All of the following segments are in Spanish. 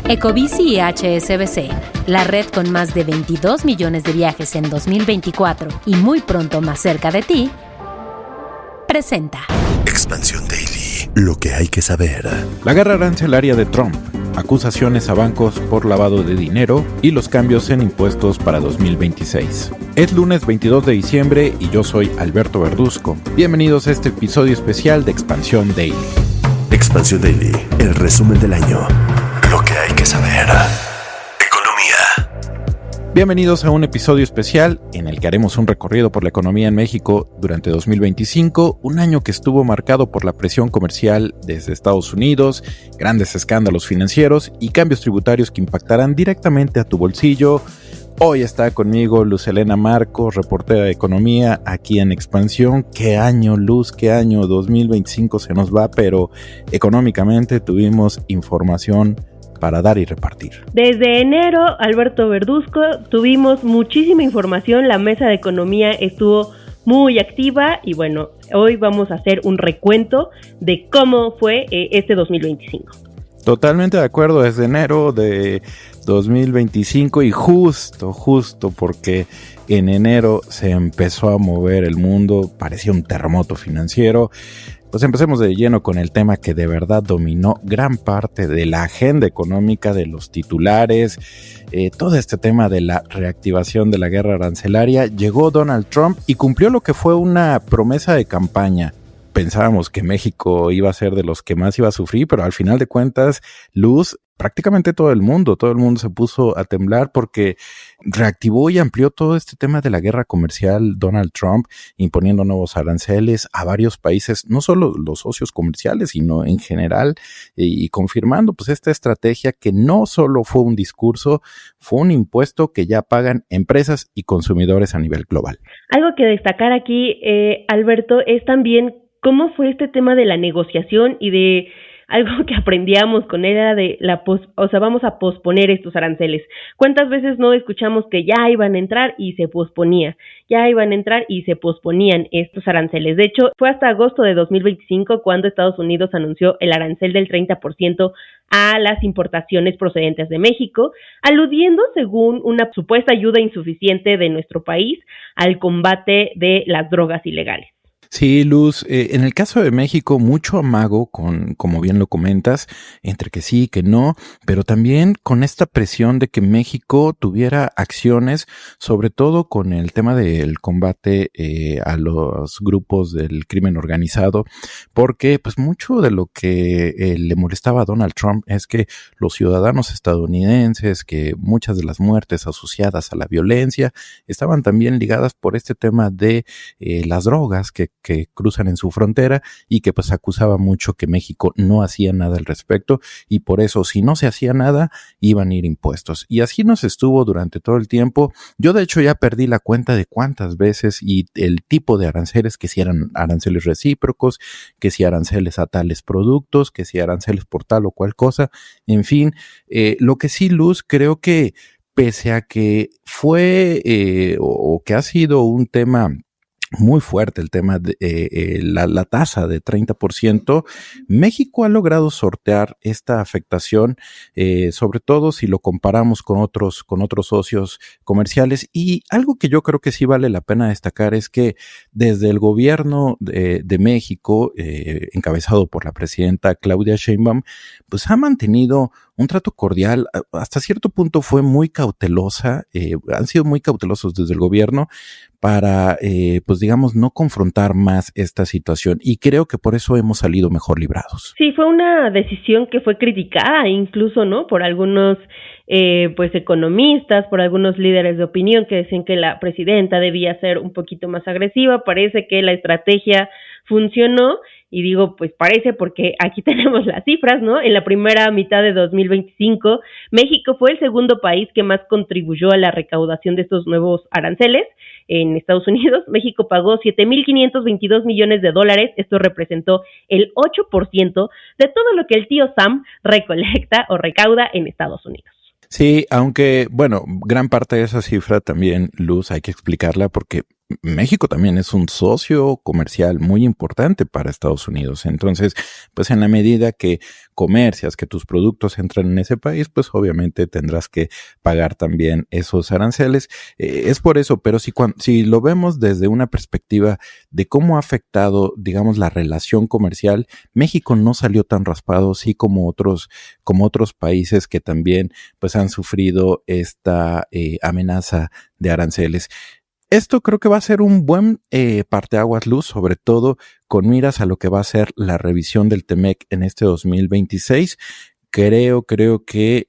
Ecobici y HSBC, la red con más de 22 millones de viajes en 2024 y muy pronto más cerca de ti, presenta Expansión Daily. Lo que hay que saber. La guerra arancelaria de Trump, acusaciones a bancos por lavado de dinero y los cambios en impuestos para 2026. Es lunes 22 de diciembre y yo soy Alberto Verduzco. Bienvenidos a este episodio especial de Expansión Daily. Expansión Daily, el resumen del año. Lo que hay que saber. Economía. Bienvenidos a un episodio especial en el que haremos un recorrido por la economía en México durante 2025, un año que estuvo marcado por la presión comercial desde Estados Unidos, grandes escándalos financieros y cambios tributarios que impactarán directamente a tu bolsillo. Hoy está conmigo Luz Helena Marcos, reportera de economía aquí en Expansión. Qué año, Luz, qué año 2025 se nos va, pero económicamente tuvimos información para dar y repartir. Desde enero, Alberto Verduzco, tuvimos muchísima información, la mesa de economía estuvo muy activa y bueno, hoy vamos a hacer un recuento de cómo fue este 2025. Totalmente de acuerdo, desde enero de 2025 y justo porque en enero se empezó a mover el mundo, parecía un terremoto financiero. Pues empecemos de lleno con el tema que de verdad dominó gran parte de la agenda económica, de los titulares, todo este tema de la reactivación de la guerra arancelaria. Llegó Donald Trump y cumplió lo que fue una promesa de campaña. Pensábamos que México iba a ser de los que más iba a sufrir, pero al final de cuentas, Luz, prácticamente todo el mundo se puso a temblar porque reactivó y amplió todo este tema de la guerra comercial Donald Trump, imponiendo nuevos aranceles a varios países, no solo los socios comerciales, sino en general, y confirmando pues esta estrategia que no solo fue un discurso, fue un impuesto que ya pagan empresas y consumidores a nivel global. Algo que destacar aquí, Alberto, es también cómo fue este tema de la negociación y de algo que aprendíamos con él era de vamos a posponer estos aranceles. ¿Cuántas veces no escuchamos que ya iban a entrar y se posponían estos aranceles? De hecho, fue hasta agosto de 2025 cuando Estados Unidos anunció el arancel del 30% a las importaciones procedentes de México, aludiendo, según una supuesta ayuda insuficiente de nuestro país, al combate de las drogas ilegales. Sí, Luz, en el caso de México, mucho amago como bien lo comentas, entre que sí y que no, pero también con esta presión de que México tuviera acciones, sobre todo con el tema del combate a los grupos del crimen organizado, porque pues mucho de lo que le molestaba a Donald Trump es que los ciudadanos estadounidenses, que muchas de las muertes asociadas a la violencia estaban también ligadas por este tema de las drogas que cruzan en su frontera y que pues acusaba mucho que México no hacía nada al respecto y por eso si no se hacía nada iban a ir impuestos y así nos estuvo durante todo el tiempo. Yo de hecho ya perdí la cuenta de cuántas veces y el tipo de aranceles, que si eran aranceles recíprocos, que si aranceles a tales productos, que si aranceles por tal o cual cosa, en fin, lo que sí, Luz, creo que pese a que fue o que ha sido un tema muy fuerte el tema de la tasa de 30%, México ha logrado sortear esta afectación, sobre todo si lo comparamos con otros socios comerciales. Y algo que yo creo que sí vale la pena destacar es que desde el gobierno de México, encabezado por la presidenta Claudia Sheinbaum, pues ha mantenido un trato cordial, hasta cierto punto fue muy cautelosa, han sido muy cautelosos desde el gobierno para, pues digamos, no confrontar más esta situación y creo que por eso hemos salido mejor librados. Sí, fue una decisión que fue criticada incluso, ¿no? Por algunos pues economistas, por algunos líderes de opinión que decían que la presidenta debía ser un poquito más agresiva. Parece que la estrategia funcionó. Y digo, pues parece porque aquí tenemos las cifras, ¿no? En la primera mitad de 2025, México fue el segundo país que más contribuyó a la recaudación de estos nuevos aranceles. En Estados Unidos, México pagó $7,522 millones. Esto representó el 8% de todo lo que el tío Sam recolecta o recauda en Estados Unidos. Sí, aunque, bueno, gran parte de esa cifra también, Luz, hay que explicarla porque México también es un socio comercial muy importante para Estados Unidos. Entonces, pues en la medida que comercias, que tus productos entran en ese país, pues obviamente tendrás que pagar también esos aranceles. Es por eso, pero si lo vemos desde una perspectiva de cómo ha afectado, digamos, la relación comercial, México no salió tan raspado, sí, como otros países que también pues han sufrido esta amenaza de aranceles. Esto creo que va a ser un buen parteaguas, Luz, sobre todo con miras a lo que va a ser la revisión del TEMEC en este 2026. Creo que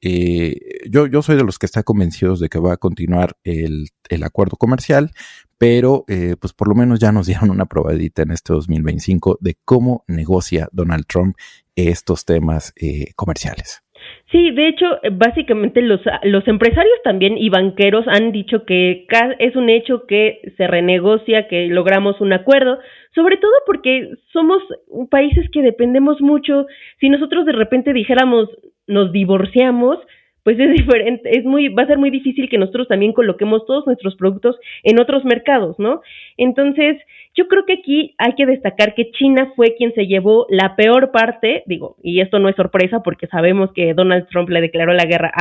yo soy de los que está convencidos de que va a continuar el acuerdo comercial, pero pues por lo menos ya nos dieron una probadita en este 2025 de cómo negocia Donald Trump estos temas comerciales. Sí, de hecho, básicamente los empresarios también y banqueros han dicho que es un hecho que se renegocia, que logramos un acuerdo, sobre todo porque somos países que dependemos mucho. Si nosotros de repente dijéramos nos divorciamos, pues es diferente, va a ser muy difícil que nosotros también coloquemos todos nuestros productos en otros mercados, ¿no? Entonces, yo creo que aquí hay que destacar que China fue quien se llevó la peor parte, y esto no es sorpresa porque sabemos que Donald Trump le declaró la guerra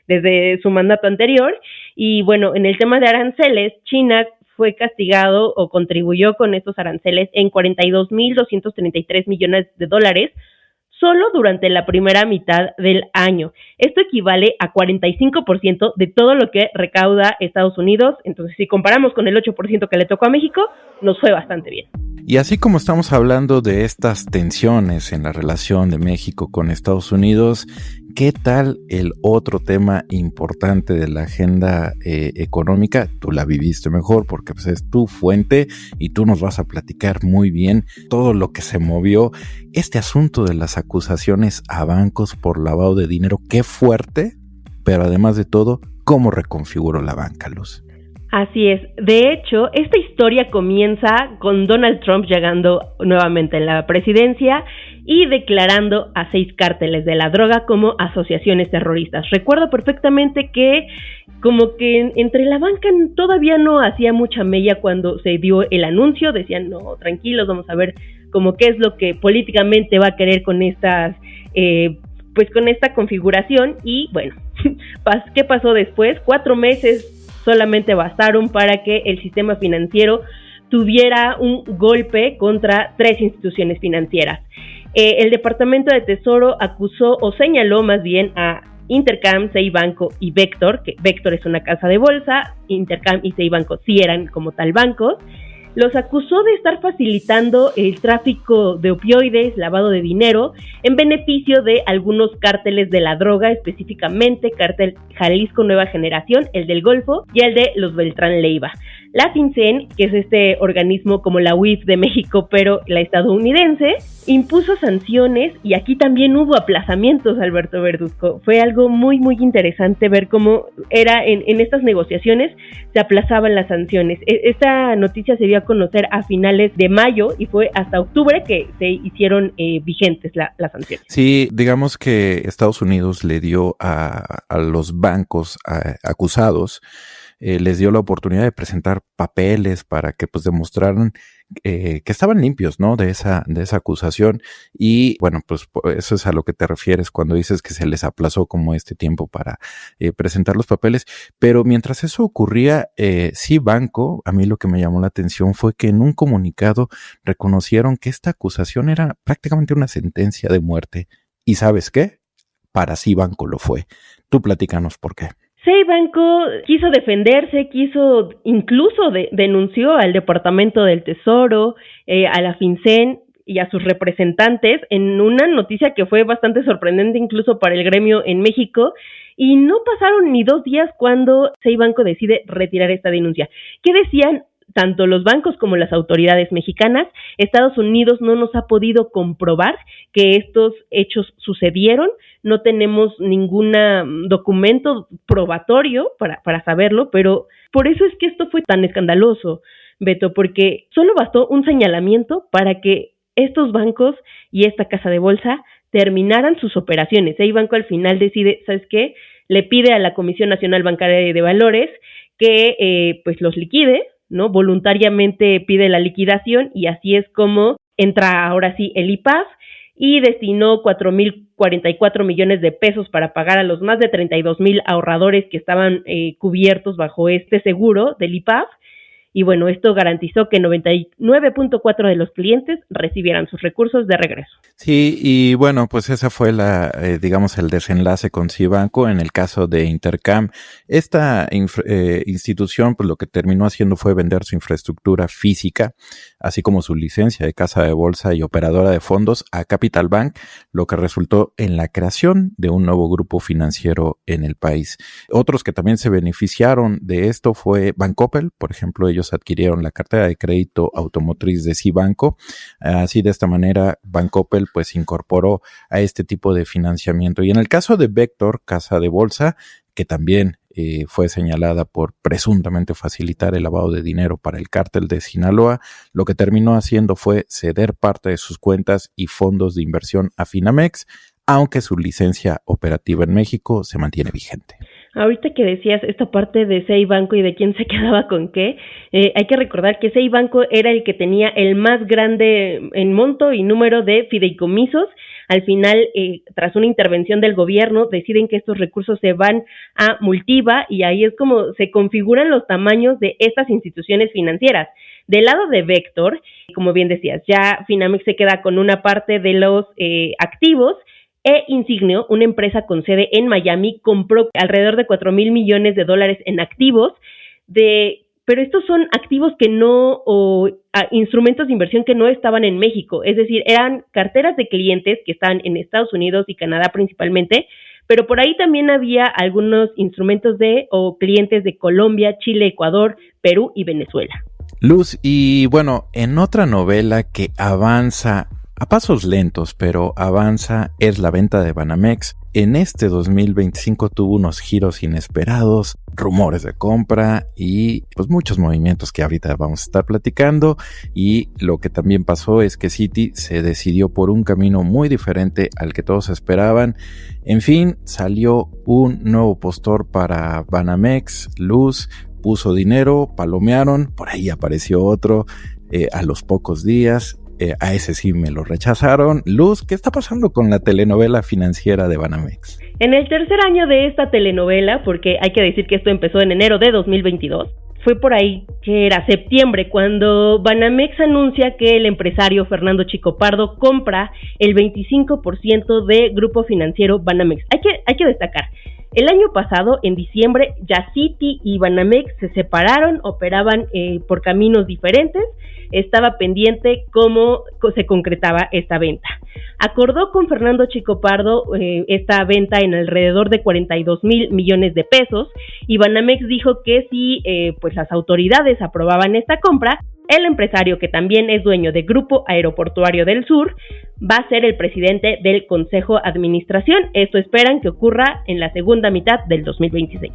desde su mandato anterior, y bueno, en el tema de aranceles, China fue castigado o contribuyó con estos aranceles en $42,233 millones, solo durante la primera mitad del año. Esto equivale a 45% de todo lo que recauda Estados Unidos. Entonces, si comparamos con el 8% que le tocó a México, nos fue bastante bien. Y así como estamos hablando de estas tensiones en la relación de México con Estados Unidos, ¿qué tal el otro tema importante de la agenda económica? Tú la viviste mejor porque pues, es tu fuente y tú nos vas a platicar muy bien todo lo que se movió. Este asunto de las acusaciones a bancos por lavado de dinero, qué fuerte, pero además de todo, ¿cómo reconfiguró la banca, Luz? Así es. De hecho, esta historia comienza con Donald Trump llegando nuevamente a la presidencia y declarando a 6 cárteles de la droga como asociaciones terroristas. Recuerdo perfectamente que como que entre la banca todavía no hacía mucha mella cuando se dio el anuncio. Decían, no, tranquilos, vamos a ver como qué es lo que políticamente va a querer con estas pues con esta configuración. Y bueno, ¿qué pasó después? 4 meses solamente bastaron para que el sistema financiero tuviera un golpe contra 3 instituciones financieras. El Departamento de Tesoro acusó o señaló más bien a Intercam, Ceibanco y Vector, que Vector es una casa de bolsa, Intercam y Ceibanco sí eran como tal bancos. Los acusó de estar facilitando el tráfico de opioides, lavado de dinero, en beneficio de algunos cárteles de la droga, específicamente Cártel Jalisco Nueva Generación, el del Golfo, y el de los Beltrán Leiva. La FinCEN, que es este organismo como la UIF de México, pero la estadounidense, impuso sanciones y aquí también hubo aplazamientos, Alberto Verduzco. Fue algo muy, muy interesante ver cómo era en estas negociaciones se aplazaban las sanciones. Esta noticia se dio a conocer a finales de mayo y fue hasta octubre que se hicieron vigentes las sanciones. Sí, digamos que Estados Unidos le dio a los bancos acusados, les dio la oportunidad de presentar papeles para que pues demostraran que estaban limpios, ¿no? De esa acusación. Y bueno, pues eso es a lo que te refieres cuando dices que se les aplazó como este tiempo para presentar los papeles. Pero mientras eso ocurría, sí, Banco, a mí lo que me llamó la atención fue que en un comunicado reconocieron que esta acusación era prácticamente una sentencia de muerte. ¿Y sabes qué? Para sí Banco lo fue. Tú platícanos por qué. Ceibanco quiso defenderse, incluso denunció al Departamento del Tesoro, a la FinCEN y a sus representantes en una noticia que fue bastante sorprendente incluso para el gremio en México, y no pasaron ni 2 días cuando Ceibanco decide retirar esta denuncia. ¿Qué decían? Tanto los bancos como las autoridades mexicanas, Estados Unidos no nos ha podido comprobar que estos hechos sucedieron, no tenemos ningún documento probatorio para saberlo, pero por eso es que esto fue tan escandaloso, Beto, porque solo bastó un señalamiento para que estos bancos y esta casa de bolsa terminaran sus operaciones. Ceibanco al final decide, ¿sabes qué? Le pide a la Comisión Nacional Bancaria de Valores que pues los liquide, ¿no? Voluntariamente pide la liquidación y así es como entra ahora sí el IPAF y destinó 4,044 millones de pesos para pagar a los más de 32,000 ahorradores que estaban cubiertos bajo este seguro del IPAF. Y bueno, esto garantizó que 99.4% de los clientes recibieran sus recursos de regreso. Sí, y bueno, pues esa fue digamos, el desenlace con Cibanco en el caso de Intercam. Esta institución, pues lo que terminó haciendo fue vender su infraestructura física, así como su licencia de casa de bolsa y operadora de fondos a Capital Bank, lo que resultó en la creación de un nuevo grupo financiero en el país. Otros que también se beneficiaron de esto fue Bancoppel, por ejemplo, ellos adquirieron la cartera de crédito automotriz de Cibanco. Así, de esta manera, Bancoppel pues incorporó a este tipo de financiamiento. Y en el caso de Vector, casa de bolsa, que también fue señalada por presuntamente facilitar el lavado de dinero para el cártel de Sinaloa, lo que terminó haciendo fue ceder parte de sus cuentas y fondos de inversión a Finamex, aunque su licencia operativa en México se mantiene vigente. Ahorita que decías esta parte de Cibanco y de quién se quedaba con qué, hay que recordar que Cibanco era el que tenía el más grande en monto y número de fideicomisos. Al final, tras una intervención del gobierno, deciden que estos recursos se van a Multiva y ahí es como se configuran los tamaños de estas instituciones financieras. Del lado de Vector, como bien decías, ya Finamex se queda con una parte de los activos. Insignio, una empresa con sede en Miami, compró alrededor de 4,000 millones de dólares en activos, pero estos son activos que instrumentos de inversión que no estaban en México, es decir, eran carteras de clientes que están en Estados Unidos y Canadá principalmente, pero por ahí también había algunos instrumentos o clientes de Colombia, Chile, Ecuador, Perú y Venezuela. Luz, y bueno, en otra novela que avanza a pasos lentos, pero avanza, es la venta de Banamex. En este 2025 tuvo unos giros inesperados, rumores de compra y pues muchos movimientos que ahorita vamos a estar platicando. Y lo que también pasó es que Citi se decidió por un camino muy diferente al que todos esperaban. En fin, salió un nuevo postor para Banamex. Luz puso dinero, palomearon, por ahí apareció otro a los pocos días. A ese sí me lo rechazaron. Luz, ¿qué está pasando con la telenovela financiera de Banamex? En el tercer año de esta telenovela, porque hay que decir que esto empezó en enero de 2022, fue por ahí que era septiembre cuando Banamex anuncia que el empresario Fernando Chico Pardo compra el 25% de Grupo Financiero Banamex. Hay que destacar, el año pasado, en diciembre, ya Citi y Banamex se separaron, operaban por caminos diferentes. Estaba pendiente cómo se concretaba esta venta. Acordó con Fernando Chico Pardo esta venta en alrededor de 42,000 millones de pesos y Banamex dijo que si pues las autoridades aprobaban esta compra, el empresario, que también es dueño de Grupo Aeroportuario del Sur, va a ser el presidente del Consejo de Administración. Esto esperan que ocurra en la segunda mitad del 2026.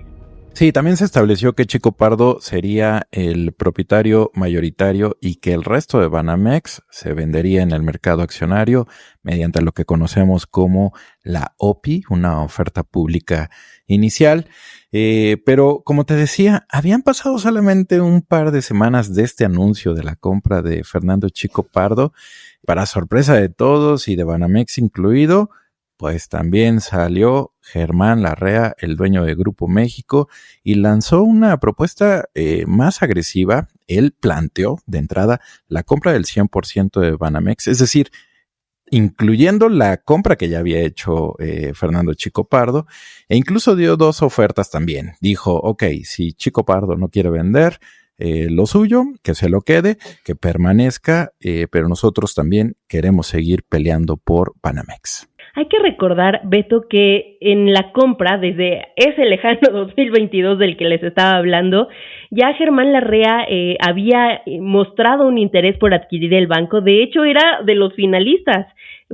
Sí, también se estableció que Chico Pardo sería el propietario mayoritario y que el resto de Banamex se vendería en el mercado accionario mediante lo que conocemos como la OPI, una oferta pública inicial. Pero como te decía, habían pasado solamente un par de semanas de este anuncio de la compra de Fernando Chico Pardo. Para sorpresa de todos y de Banamex incluido, pues también salió Germán Larrea, el dueño de Grupo México, y lanzó una propuesta más agresiva. Él planteó de entrada la compra del 100% de Banamex, es decir, incluyendo la compra que ya había hecho Fernando Chico Pardo, e incluso dio dos ofertas también. Dijo, ok, si Chico Pardo no quiere vender lo suyo, que se lo quede, que permanezca, pero nosotros también queremos seguir peleando por Banamex. Hay que recordar, Beto, que en la compra, desde ese lejano 2022 del que les estaba hablando, ya Germán Larrea había mostrado un interés por adquirir el banco. De hecho, era de los finalistas.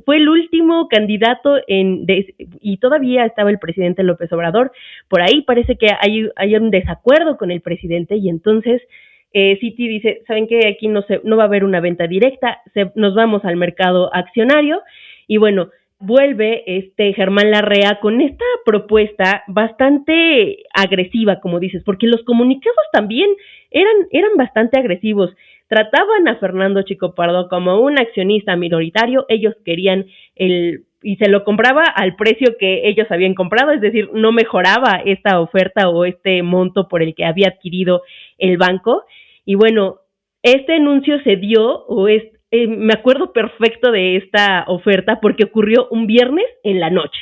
Fue el último candidato y todavía estaba el presidente López Obrador. Por ahí parece que hay un desacuerdo con el presidente y entonces Citi dice, ¿saben qué? Aquí no va a haber una venta directa, nos vamos al mercado accionario y bueno, vuelve Germán Larrea con esta propuesta bastante agresiva, como dices, porque los comunicados también eran bastante agresivos. Trataban a Fernando Chico Pardo como un accionista minoritario, ellos querían y se lo compraba al precio que ellos habían comprado, es decir, no mejoraba esta oferta o este monto por el que había adquirido el banco. Y bueno, este anuncio se dio, me acuerdo perfecto de esta oferta porque ocurrió un viernes en la noche.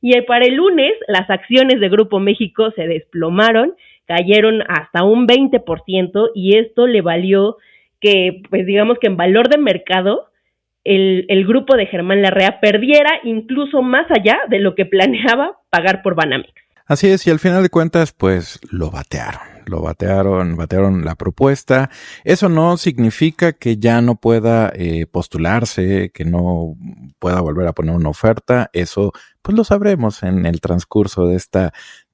Y para el lunes, las acciones de Grupo México se desplomaron, cayeron hasta un 20%, y esto le valió que, pues digamos que en valor de mercado, el grupo de Germán Larrea perdiera incluso más allá de lo que planeaba pagar por Banamex. Así es, y al final de cuentas, pues lo batearon la propuesta. Eso no significa que ya no pueda postularse, que no pueda volver a poner una oferta. Eso, pues lo sabremos en el transcurso de esta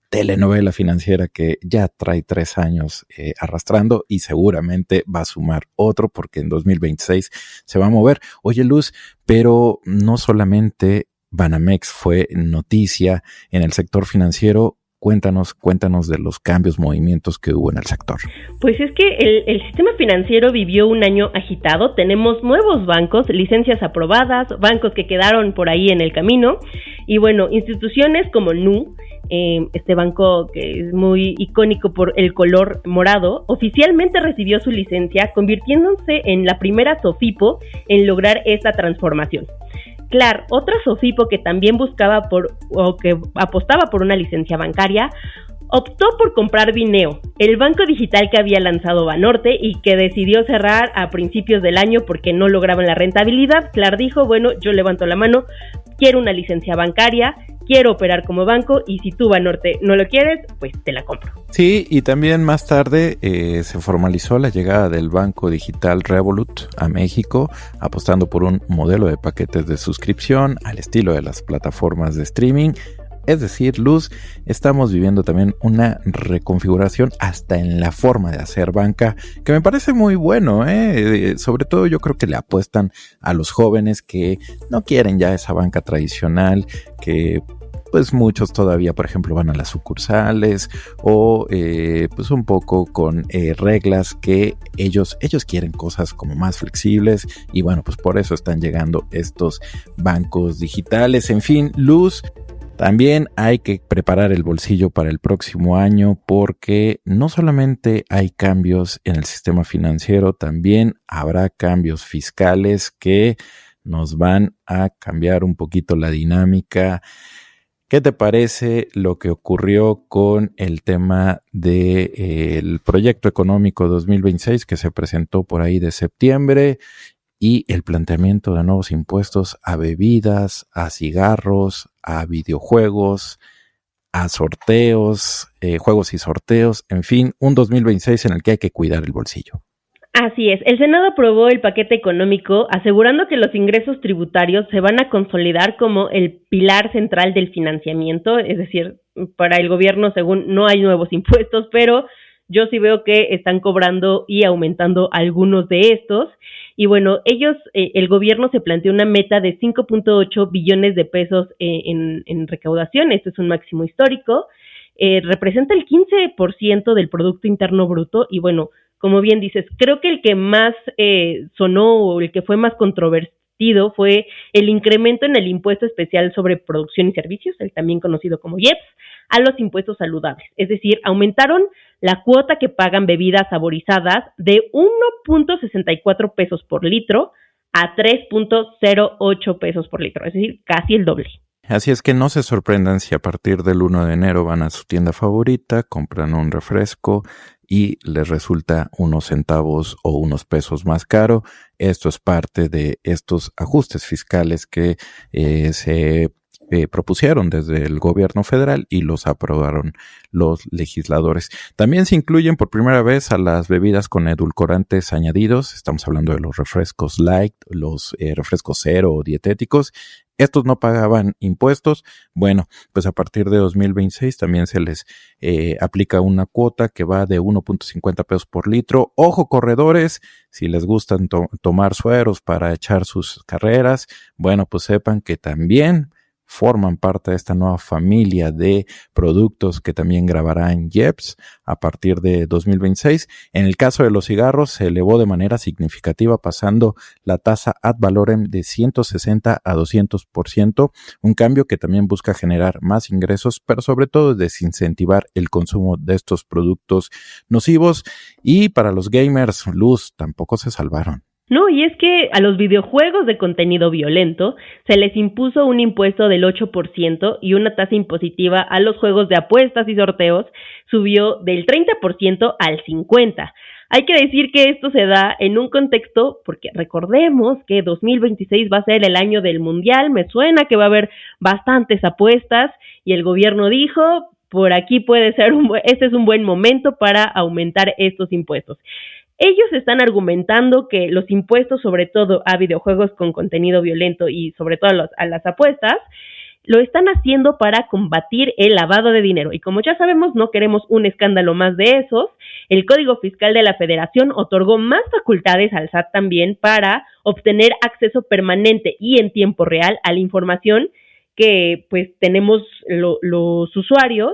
telenovela financiera que ya trae 3 años arrastrando, y seguramente va a sumar otro porque en 2026 se va a mover. Oye, Luz, pero no solamente Banamex fue noticia en el sector financiero. Cuéntanos de los cambios, movimientos que hubo en el sector. Pues es que el sistema financiero vivió un año agitado. Tenemos nuevos bancos, licencias aprobadas, bancos que quedaron por ahí en el camino, y bueno, instituciones como Nu, este banco que es muy icónico por el color morado, oficialmente recibió su licencia, convirtiéndose en la primera SOFIPO en lograr esta transformación. Claro, otra SOFIPO que también que apostaba por una licencia bancaria, optó por comprar Bineo, el banco digital que había lanzado Banorte y que decidió cerrar a principios del año porque no lograban la rentabilidad. Clar dijo, bueno, yo levanto la mano, quiero una licencia bancaria, quiero operar como banco, y si tú, Banorte, no lo quieres, pues te la compro. Sí, y también más tarde se formalizó la llegada del banco digital Revolut a México, apostando por un modelo de paquetes de suscripción al estilo de las plataformas de streaming. Es decir, Luz, estamos viviendo también una reconfiguración hasta en la forma de hacer banca, que me parece muy bueno, sobre todo yo creo que le apuestan a los jóvenes que no quieren ya esa banca tradicional, que pues muchos todavía, por ejemplo, van a las sucursales o pues un poco con reglas que ellos quieren cosas como más flexibles, y bueno, pues por eso están llegando estos bancos digitales. En fin, Luz, también hay que preparar el bolsillo para el próximo año, porque no solamente hay cambios en el sistema financiero, también habrá cambios fiscales que nos van a cambiar un poquito la dinámica. ¿Qué te parece lo que ocurrió con el tema del proyecto económico 2026 que se presentó por ahí de septiembre, y el planteamiento de nuevos impuestos a bebidas, a cigarros, a videojuegos, a sorteos, juegos y sorteos, en fin, un 2026 en el que hay que cuidar el bolsillo? Así es, el Senado aprobó el paquete económico asegurando que los ingresos tributarios se van a consolidar como el pilar central del financiamiento, es decir, para el gobierno según no hay nuevos impuestos, pero yo sí veo que están cobrando y aumentando algunos de estos. Y bueno, el gobierno se planteó una meta de 5.8 billones de pesos en recaudación. Esto es un máximo histórico. Representa el 15% del Producto Interno Bruto. Y bueno, como bien dices, creo que el que más sonó o el que fue más controvertido fue el incremento en el impuesto especial sobre producción y servicios, el también conocido como IEPS, a los impuestos saludables. Es decir, aumentaron la cuota que pagan bebidas saborizadas de 1.64 pesos por litro a 3.08 pesos por litro, es decir, casi el doble. Así es que no se sorprendan si a partir del 1 de enero van a su tienda favorita, compran un refresco y les resulta unos centavos o unos pesos más caro. Esto es parte de estos ajustes fiscales que se propusieron desde el gobierno federal y los aprobaron los legisladores. También se incluyen por primera vez a las bebidas con edulcorantes añadidos. Estamos hablando de los refrescos light, los refrescos cero o dietéticos. Estos no pagaban impuestos. Bueno, pues a partir de 2026 también se les aplica una cuota que va de 1.50 pesos por litro. Ojo, corredores, si les gustan tomar sueros para echar sus carreras, bueno, pues sepan que también forman parte de esta nueva familia de productos que también grabarán IEPS a partir de 2026. En el caso de los cigarros se elevó de manera significativa, pasando la tasa ad valorem de 160 a 200%, un cambio que también busca generar más ingresos, pero sobre todo desincentivar el consumo de estos productos nocivos. Y para los gamers, Luz, tampoco se salvaron. No, y es que a los videojuegos de contenido violento se les impuso un impuesto del 8% y una tasa impositiva a los juegos de apuestas y sorteos subió del 30% al 50%. Hay que decir que esto se da en un contexto, porque recordemos que 2026 va a ser el año del Mundial, me suena que va a haber bastantes apuestas y el gobierno dijo, por aquí puede ser este es un buen momento para aumentar estos impuestos. Ellos están argumentando que los impuestos, sobre todo a videojuegos con contenido violento y sobre todo a las apuestas, lo están haciendo para combatir el lavado de dinero. Y como ya sabemos, no queremos un escándalo más de esos. El Código Fiscal de la Federación otorgó más facultades al SAT también para obtener acceso permanente y en tiempo real a la información que pues tenemos los usuarios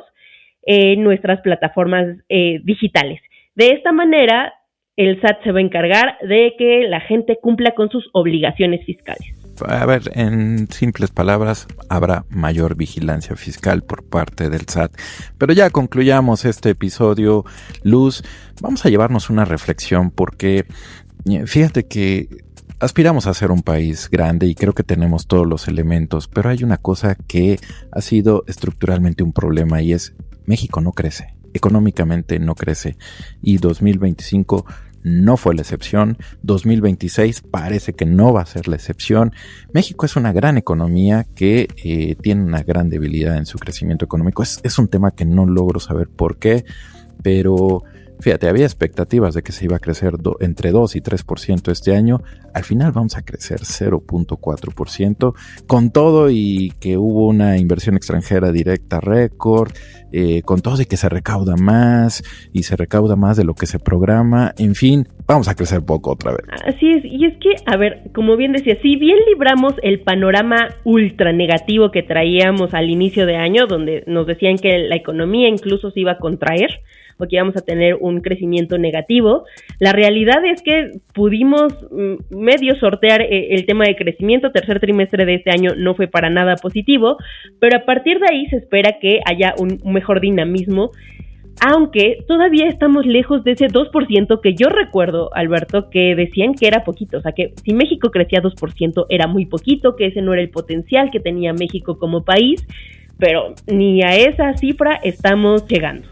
en nuestras plataformas digitales. De esta manera, el SAT se va a encargar de que la gente cumpla con sus obligaciones fiscales. A ver, en simples palabras, habrá mayor vigilancia fiscal por parte del SAT. Pero ya concluyamos este episodio, Luz. Vamos a llevarnos una reflexión porque fíjate que aspiramos a ser un país grande y creo que tenemos todos los elementos, pero hay una cosa que ha sido estructuralmente un problema y es México no crece. Económicamente no crece y 2025 no fue la excepción, 2026 parece que no va a ser la excepción. México es una gran economía que tiene una gran debilidad en su crecimiento económico. Es un tema que no logro saber por qué, pero fíjate, había expectativas de que se iba a crecer entre 2 y 3% este año. Al final vamos a crecer 0.4%, con todo y que hubo una inversión extranjera directa récord, con todo y que se recauda más de lo que se programa. En fin, vamos a crecer poco otra vez. Así es, y es que, a ver, como bien decía, si bien libramos el panorama ultra negativo que traíamos al inicio de año, donde nos decían que la economía incluso se iba a contraer, o que íbamos a tener un crecimiento negativo, la realidad es que pudimos medio sortear el tema de crecimiento. Tercer trimestre de este año no fue para nada positivo, pero a partir de ahí se espera que haya un mejor dinamismo, aunque todavía estamos lejos de ese 2% que yo recuerdo, Alberto, que decían que era poquito, o sea que si México crecía 2% era muy poquito, que ese no era el potencial que tenía México como país, pero ni a esa cifra estamos llegando.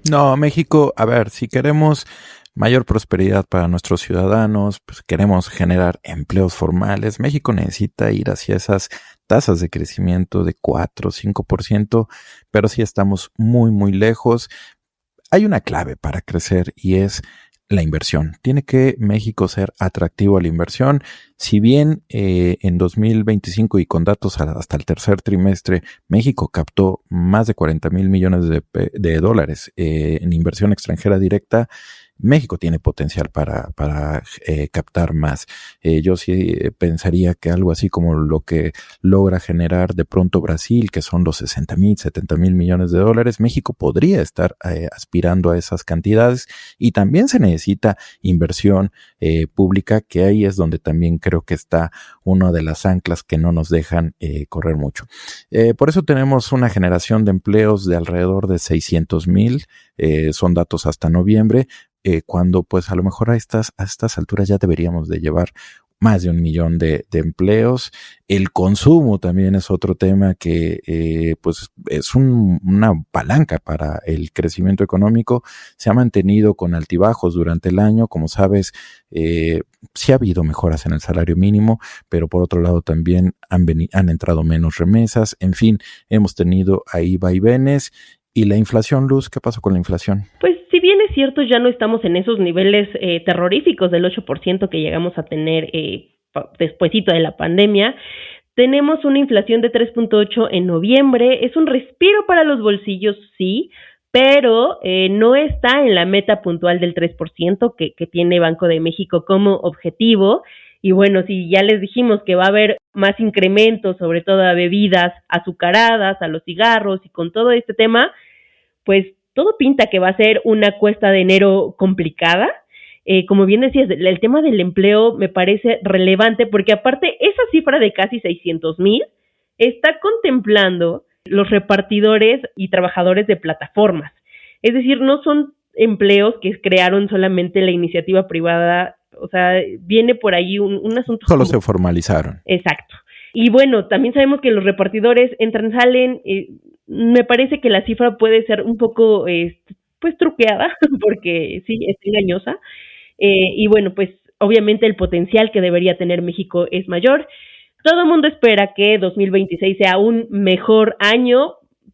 No, México, a ver, si queremos mayor prosperidad para nuestros ciudadanos, pues queremos generar empleos formales, México necesita ir hacia esas tasas de crecimiento de 4 o 5%, pero sí estamos muy, muy lejos. Hay una clave para crecer y es la inversión. Tiene que México ser atractivo a la inversión. Si bien en 2025 y con datos hasta el tercer trimestre, México captó más de 40,000 millones de dólares en inversión extranjera directa, México tiene potencial para captar más. Yo sí pensaría que algo así como lo que logra generar de pronto Brasil, que son los 60,000, 70,000 millones de dólares, México podría estar aspirando a esas cantidades y también se necesita inversión pública, que ahí es donde también creo que está una de las anclas que no nos dejan correr mucho. Por eso tenemos una generación de empleos de alrededor de 600,000, son datos hasta noviembre, cuando pues a lo mejor a estas alturas ya deberíamos de llevar más de 1 millón de empleos. El consumo también es otro tema que pues es una palanca para el crecimiento económico. Se ha mantenido con altibajos durante el año. Como sabes, sí ha habido mejoras en el salario mínimo, pero por otro lado también han entrado menos remesas. En fin, hemos tenido ahí vaivenes. ¿Y la inflación, Luz? ¿Qué pasó con la inflación? Pues si bien es cierto, ya no estamos en esos niveles terroríficos del 8% que llegamos a tener despuesito de la pandemia. Tenemos una inflación de 3.8 en noviembre. Es un respiro para los bolsillos, sí, pero no está en la meta puntual del 3% que tiene Banco de México como objetivo. Y bueno, si ya les dijimos que va a haber más incrementos, sobre todo a bebidas azucaradas, a los cigarros y con todo este tema, pues todo pinta que va a ser una cuesta de enero complicada. Como bien decías, el tema del empleo me parece relevante porque aparte esa cifra de casi 600,000 está contemplando los repartidores y trabajadores de plataformas. Es decir, no son empleos que crearon solamente la iniciativa privada, o sea, viene por ahí un asunto. Solo se formalizaron. Exacto. Y bueno, también sabemos que los repartidores entran, salen. Me parece que la cifra puede ser un poco, pues, truqueada, porque sí, es engañosa. Y bueno, pues, obviamente el potencial que debería tener México es mayor. Todo el mundo espera que 2026 sea un mejor año,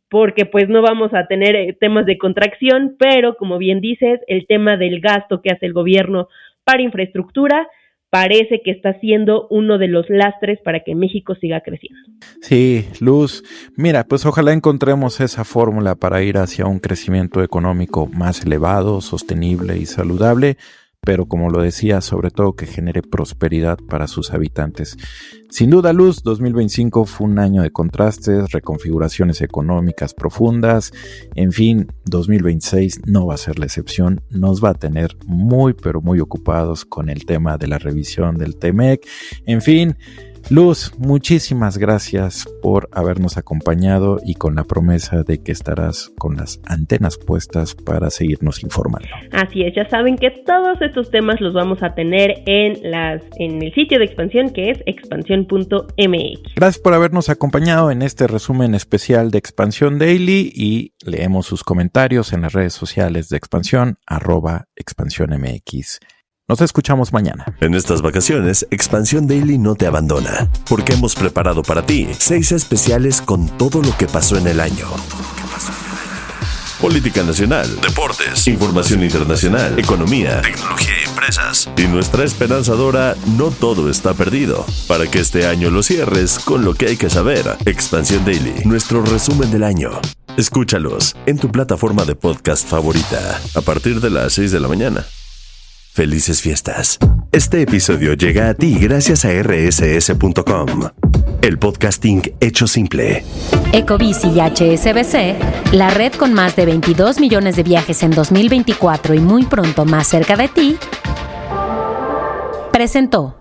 porque pues no vamos a tener temas de contracción, pero como bien dices, el tema del gasto que hace el gobierno para infraestructura parece que está siendo uno de los lastres para que México siga creciendo. Sí, Luz, mira, pues ojalá encontremos esa fórmula para ir hacia un crecimiento económico más elevado, sostenible y saludable, pero como lo decía, sobre todo que genere prosperidad para sus habitantes. Sin duda, Luz, 2025 fue un año de contrastes, reconfiguraciones económicas profundas. En fin, 2026 no va a ser la excepción. Nos va a tener muy, pero muy ocupados con el tema de la revisión del TEMEC. En fin, Luz, muchísimas gracias por habernos acompañado y con la promesa de que estarás con las antenas puestas para seguirnos informando. Así es, ya saben que todos estos temas los vamos a tener en el sitio de Expansión, que es expansión.mx. Gracias por habernos acompañado en este resumen especial de Expansión Daily y leemos sus comentarios en las redes sociales de Expansión, @expansiónmx. Nos escuchamos mañana. En estas vacaciones, Expansión Daily no te abandona, porque hemos preparado para ti 6 especiales con todo lo que pasó en el año. Política nacional, deportes, información internacional, economía, tecnología y empresas. Y nuestra esperanzadora, no todo está perdido. Para que este año lo cierres con lo que hay que saber. Expansión Daily, nuestro resumen del año. Escúchalos en tu plataforma de podcast favorita a partir de las 6 de la mañana. Felices fiestas. Este episodio llega a ti gracias a rss.com, el podcasting hecho simple. Ecobici y HSBC, la red con más de 22 millones de viajes en 2024 y muy pronto más cerca de ti, presentó